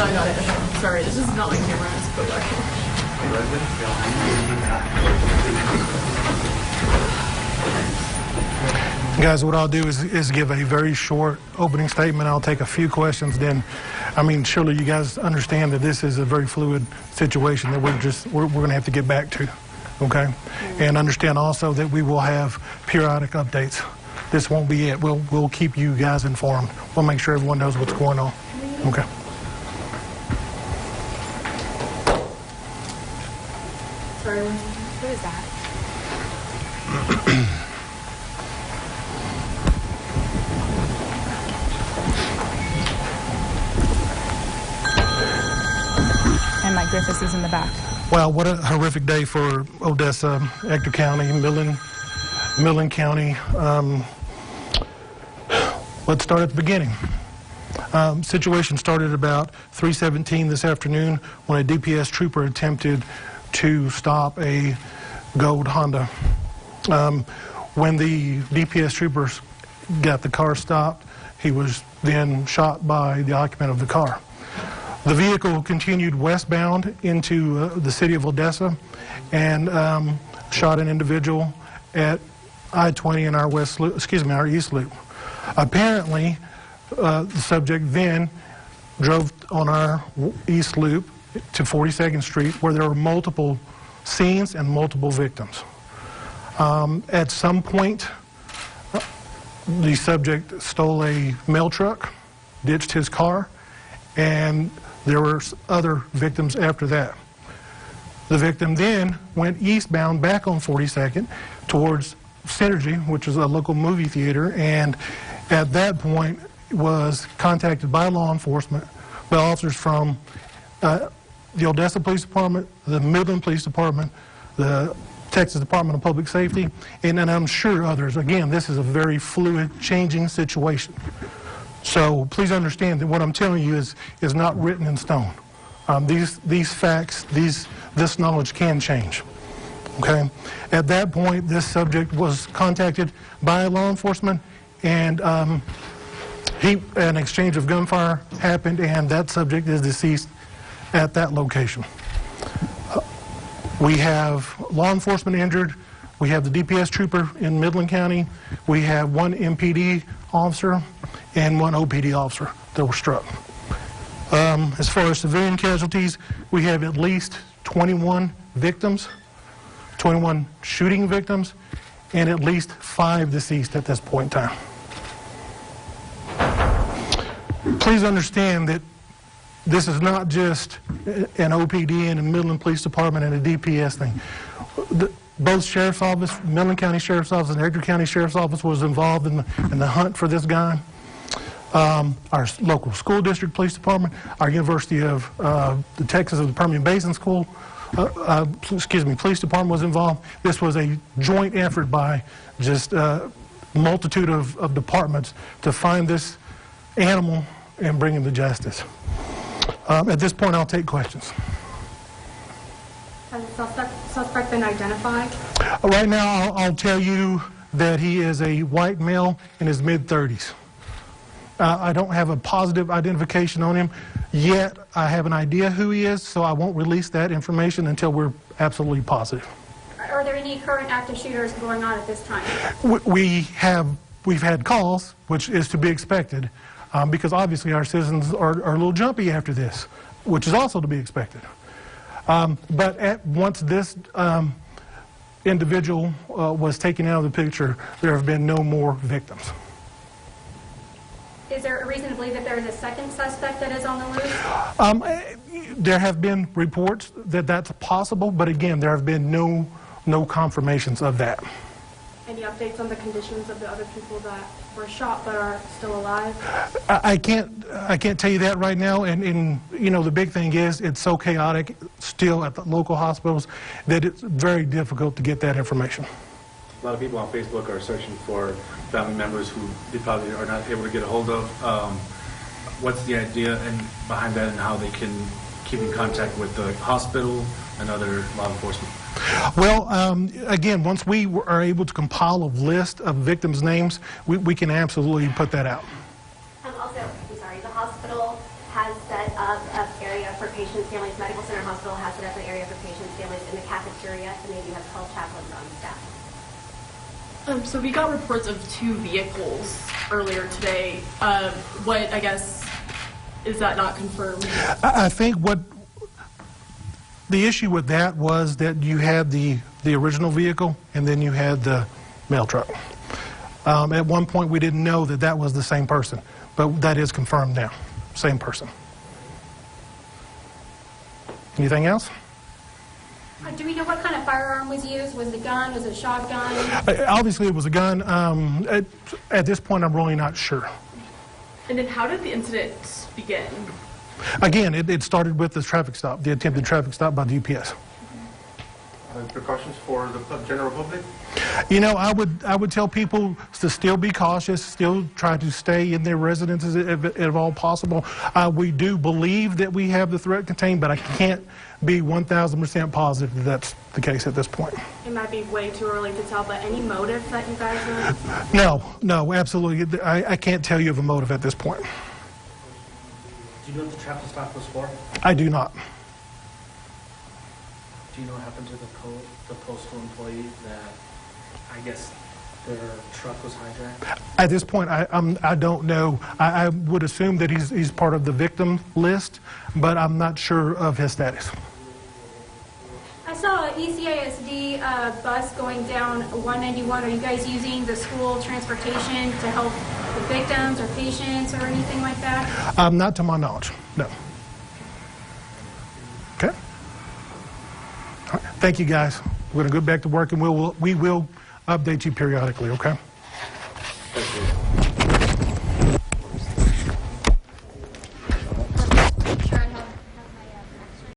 I got it. Sorry, this is not my camera. It's put back. Guys, what I'll do is give a very short opening statement. I'll take a few questions. Then, I mean, surely you guys understand that this is a very fluid situation that we're going to have to get back to, okay? And understand also that we will have periodic updates. This won't be it. We'll keep you guys informed. We'll make sure everyone knows what's going on. Okay. Sorry, what is that? And Mike Gerke is in the back. Well, what a horrific day for Odessa, Ector County, Midland County. Let's start at the beginning. Situation started about 3:17 this afternoon when a DPS trooper attempted to stop a gold Honda. When the DPS troopers got the car stopped, he was then shot by the occupant of the car. The vehicle continued westbound into the city of Odessa and shot an individual at I-20 in our our east loop. Apparently, the subject then drove on our east loop to 42nd Street, where there were multiple scenes and multiple victims. At some point, the subject stole a mail truck, ditched his car, and there were other victims after that. The victim then went eastbound back on 42nd towards Synergy, which is a local movie theater, and at that point was contacted by law enforcement, by officers from the Odessa Police Department, the Midland Police Department, the Texas Department of Public Safety, and I'm sure others. Again, this is a very fluid, changing situation. So please understand that what I'm telling you is not written in stone. These facts, this knowledge can change. Okay. At that point, this subject was contacted by law enforcement, and an exchange of gunfire happened, and that subject is deceased at that location. We have law enforcement injured. We have the DPS trooper in Midland County. We have one MPD officer and one OPD officer that were struck. As far as civilian casualties, we have at least 21 victims, 21 shooting victims, and at least 5 deceased at this point in time. Please understand that this is not just an OPD and a Midland Police Department and a DPS thing. Both Sheriff's Office, Midland County Sheriff's Office and Ector County Sheriff's Office was involved in the hunt for this guy. Our local school district police department, our University of the Texas of the Permian Basin School, police department was involved. This was a joint effort by just a multitude of departments to find this animal and bring him to justice. At this point, I'll take questions. Has the suspect been identified? Right now, I'll tell you that he is a white male in his mid-30s. I don't have a positive identification on him yet. I have an idea who he is, so I won't release that information until we're absolutely positive. Are there any current active shooters going on at this time? We've had calls, which is to be expected, because obviously our citizens are a little jumpy after this, which is also to be expected. But once this individual was taken out of the picture, there have been no more victims. Is there a reason to believe that there is a second suspect that is on the loose? There have been reports that that's possible, but again, there have been no confirmations of that. Any updates on the conditions of the other people that were shot but are still alive? I can't tell you that right now, and you know, the big thing is it's so chaotic still at the local hospitals that it's very difficult to get that information. A lot of people on Facebook are searching for family members who they probably are not able to get a hold of. What's the idea behind that, and how they can keep in contact with the hospital and other law enforcement? Well, again, once we are able to compile a list of victims' names, we can absolutely put that out. Also, I'm sorry, the hospital has set up a area for patients, families. Medical Center Hospital has a different area for patients, families in the cafeteria, and they do have 12 chaplains on staff. So we got reports of 2 vehicles earlier today. What, I guess, is that not confirmed? I think what the issue with that was that you had the original vehicle and then you had the mail truck. At one point we didn't know that that was the same person, but that is confirmed now. Same person. Anything else? Do we know what kind of firearm was used? Was it a gun? Was it a shotgun? Obviously it was a gun. At this point I'm really not sure. And then how did the incident begin? Again, it started with the traffic stop, the attempted traffic stop by DPS. Precautions for the general public? You know, I would tell people to still be cautious, still try to stay in their residences if all possible. We do believe that we have the threat contained, but I can't be 1,000% positive that that's the case at this point. It might be way too early to tell, but any motive that you guys know? No, absolutely. I can't tell you of a motive at this point. Do you know what the traffic stop was for? I do not. Do you know what happened to the postal employee that, I guess, their truck was hijacked? At this point, I don't know. I would assume that he's part of the victim list, but I'm not sure of his status. I saw an ECISD bus going down 191. Are you guys using the school transportation to help the victims or patients or anything like that? Not to my knowledge, no. Okay. All right. Thank you, guys. We're going to go back to work, and we will update you periodically, okay? Thank you.